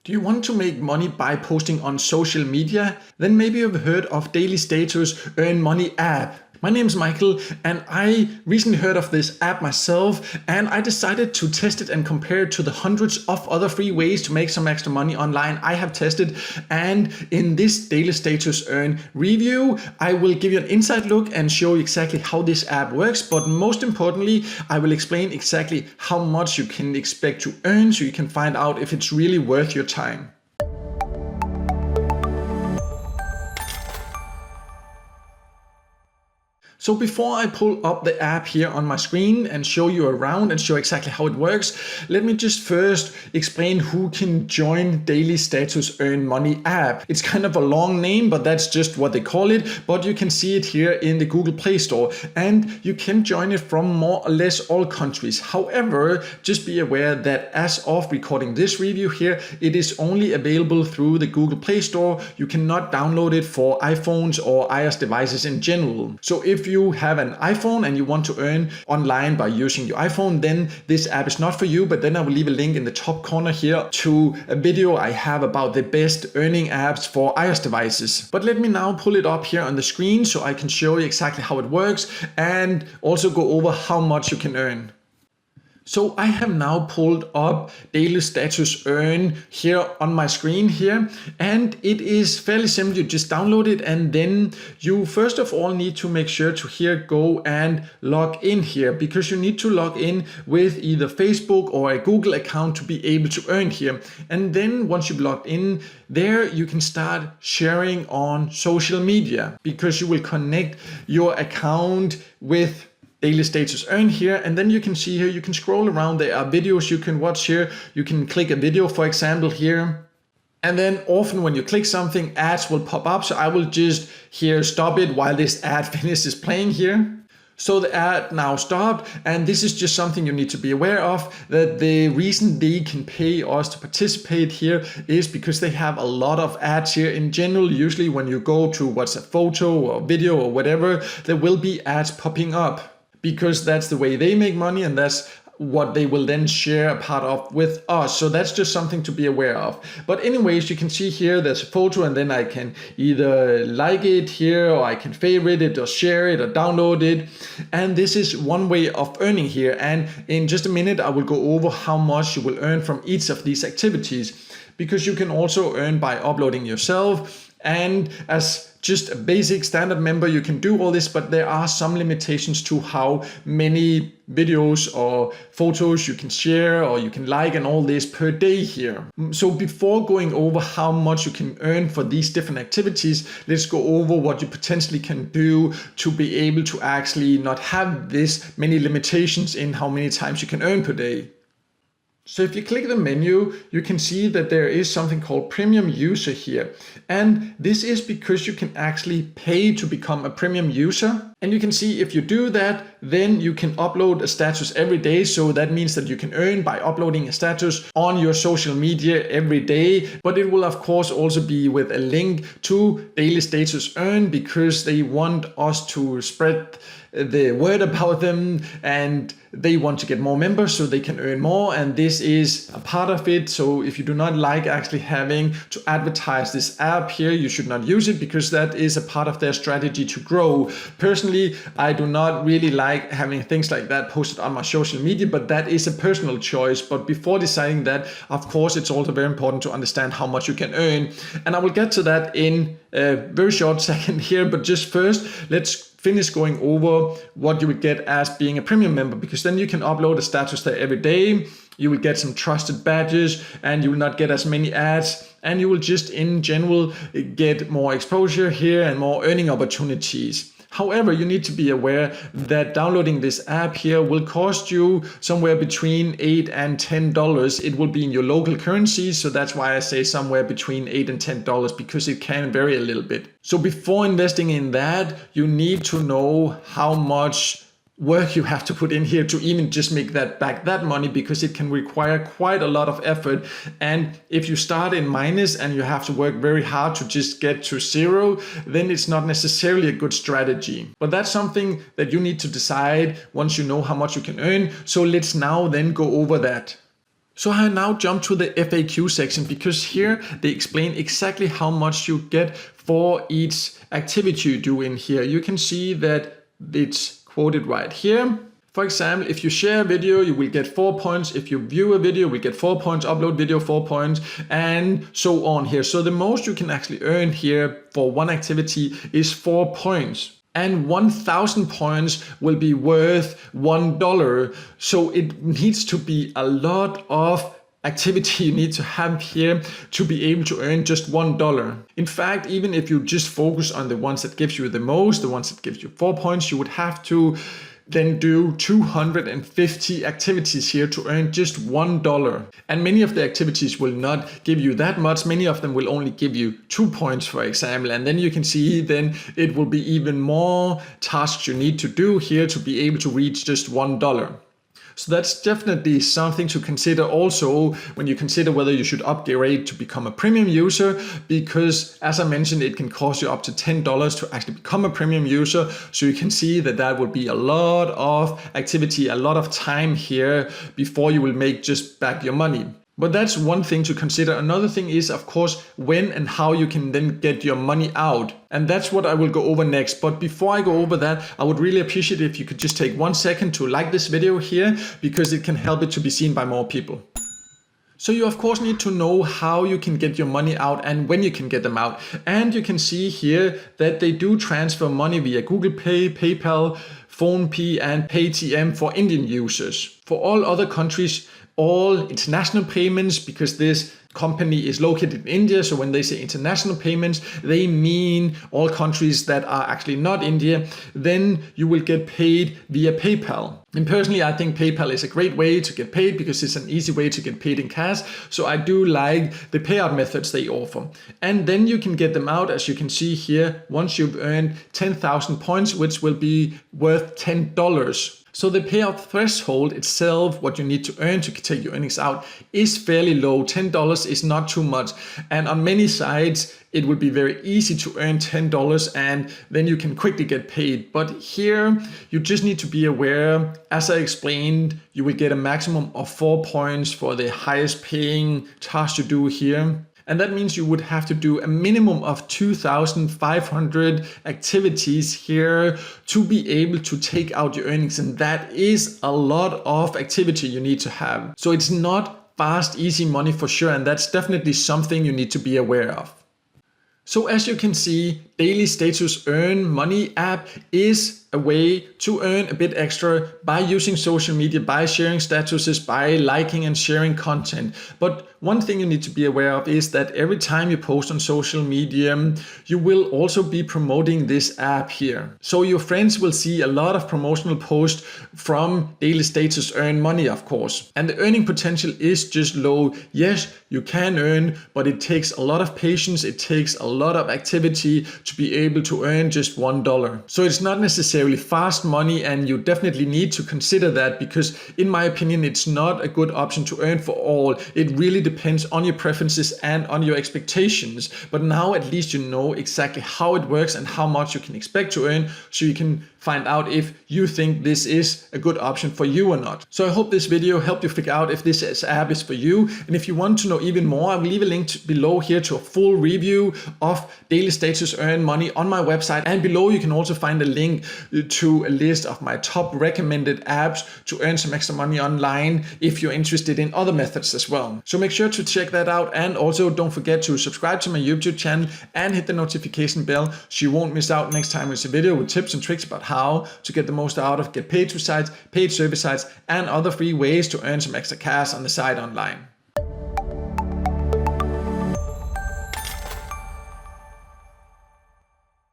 Do you want to make money by posting on social media? Then maybe you've heard of Daily Status Earn Money app. My name is Michael and I recently heard of this app myself, and I decided to test it and compare it to the hundreds of other free ways to make some extra money online I have tested. And in this Daily Status Earn review, I will give you an inside look and show you exactly how this app works. But most importantly, I will explain exactly how much you can expect to earn so you can find out if it's really worth your time. So before I pull up the app here on my screen and show you around and show exactly how it works, let me just first explain who can join Daily Status Earn Money app. It's kind of a long name, but that's just what they call it. But you can see it here in the Google Play Store, and you can join it from more or less all countries. However, just be aware that as of recording this review here, it is only available through the Google Play Store. You cannot download it for iPhones or iOS devices in general. So if you have an iPhone and you want to earn online by using your iPhone, then this app is not for you. But then I will leave a link in the top corner here to a video I have about the best earning apps for iOS devices. But let me now pull it up here on the screen so I can show you exactly how it works and also go over how much you can earn. So I have now pulled up Daily Status Earn here on my screen here, and it is fairly simple. You just download it, and then you first of all need to make sure to here go and log in here, because you need to log in with either Facebook or a Google account to be able to earn here. And then once you've logged in there, you can start sharing on social media, because you will connect your account with Daily Status Earn here, and then you can see here, you can scroll around, there are videos you can watch here. You can click a video, for example, here, and then often when you click something, ads will pop up. So I will just here stop it while this ad finishes playing here. So the ad now stopped, and this is just something you need to be aware of, that the reason they can pay us to participate here is because they have a lot of ads here in general. Usually when you go to what's a photo or video or whatever, there will be ads popping up, because that's the way they make money and that's what they will then share a part of with us. So that's just something to be aware of. But anyways, you can see here there's a photo, and then I can either like it here, or I can favorite it or share it or download it. And this is one way of earning here. And in just a minute, I will go over how much you will earn from each of these activities, because you can also earn by uploading yourself. And as just a basic standard member, you can do all this, but there are some limitations to how many videos or photos you can share or you can like and all this per day here. So before going over how much you can earn for these different activities, let's go over what you potentially can do to be able to actually not have this many limitations in how many times you can earn per day. So if you click the menu, you can see that there is something called Premium User here. And this is because you can actually pay to become a premium user. And you can see if you do that, then you can upload a status every day. So that means that you can earn by uploading a status on your social media every day. But it will of course also be with a link to Daily Status Earn, because they want us to spread the word about them, and they want to get more members so they can earn more, and this is a part of it. So if you do not like actually having to advertise this app here, you should not use it, because that is a part of their strategy to grow. Personally, I do not really like having things like that posted on my social media, but that is a personal choice. But before deciding that, of course, it's also very important to understand how much you can earn, and I will get to that in a very short second here. But just first, let's finish going over what you would get as being a premium member, because then you can upload a status there every day. You will get some trusted badges, and you will not get as many ads, and you will just in general get more exposure here and more earning opportunities. However, you need to be aware that downloading this app here will cost you somewhere between $8 and $10. It will be in your local currency, so that's why I say somewhere between $8 and $10, because it can vary a little bit. So before investing in that, you need to know how much work you have to put in here to even just make that back that money, because it can require quite a lot of effort. And if you start in minus and you have to work very hard to just get to zero, then it's not necessarily a good strategy. But that's something that you need to decide once you know how much you can earn. So let's now then go over that. So I now jump to the FAQ section because here they explain exactly how much you get for each activity you do in here. You can see that it's quoted right here. For example, if you share a video, you will get 4 points. If you view a video, you will get 4 points. Upload video, 4 points, and so on here. So the most you can actually earn here for one activity is 4 points. And 1,000 points will be worth $1. So it needs to be a lot of activity you need to have here to be able to earn just $1. In fact, even if you just focus on the ones that gives you the most, the ones that gives you 4 points, you would have to then do 250 activities here to earn just $1. And many of the activities will not give you that much. Many of them will only give you 2 points, for example. And then you can see then it will be even more tasks you need to do here to be able to reach just $1. So that's definitely something to consider also when you consider whether you should upgrade to become a premium user, because as I mentioned, it can cost you up to $10 to actually become a premium user. So you can see that that would be a lot of activity, a lot of time here before you will make just back your money. But that's one thing to consider. Another thing is, of course, when and how you can then get your money out. And that's what I will go over next. But before I go over that, I would really appreciate it if you could just take 1 second to like this video here, because it can help it to be seen by more people. So you of course need to know how you can get your money out and when you can get them out. And you can see here that they do transfer money via Google Pay, PayPal, PhonePe and Paytm for Indian users. For all other countries, all international payments, because this company is located in India, so when they say international payments, they mean all countries that are actually not India, then you will get paid via PayPal. And personally, I think PayPal is a great way to get paid because it's an easy way to get paid in cash. So I do like the payout methods they offer. And then you can get them out, as you can see here, once you've earned 10,000 points, which will be worth $10. So the payout threshold itself, what you need to earn to take your earnings out, is fairly low. $10 is not too much. And on many sites, it would be very easy to earn $10 and then you can quickly get paid. But here, you just need to be aware, as I explained, you will get a maximum of 4 points for the highest paying task you do here. And that means you would have to do a minimum of 2,500 activities here to be able to take out your earnings. And that is a lot of activity you need to have. So it's not fast, easy money for sure. And that's definitely something you need to be aware of. So as you can see, Daily Status Earn Money app is a way to earn a bit extra by using social media, by sharing statuses, by liking and sharing content. But one thing you need to be aware of is that every time you post on social media, you will also be promoting this app here. So your friends will see a lot of promotional posts from Daily Status Earn Money, of course. And the earning potential is just low. Yes, you can earn, but it takes a lot of patience. It takes a lot of activity to be able to earn just $1. So it's not necessarily fast money, and you definitely need to consider that, because in my opinion, it's not a good option to earn for all. It really depends on your preferences and on your expectations. But now at least you know exactly how it works and how much you can expect to earn, so you can find out if you think this is a good option for you or not. So I hope this video helped you figure out if this app is for you. And if you want to know even more, I will leave a link below here to a full review of Daily Status Earn Money on my website. And below you can also find a link to a list of my top recommended apps to earn some extra money online if you're interested in other methods as well. So make sure to check that out, and also don't forget to subscribe to my YouTube channel and hit the notification bell so you won't miss out next time there's a video with tips and tricks about how to get the most out of Get Paid sites, paid service sites, and other free ways to earn some extra cash on the side online.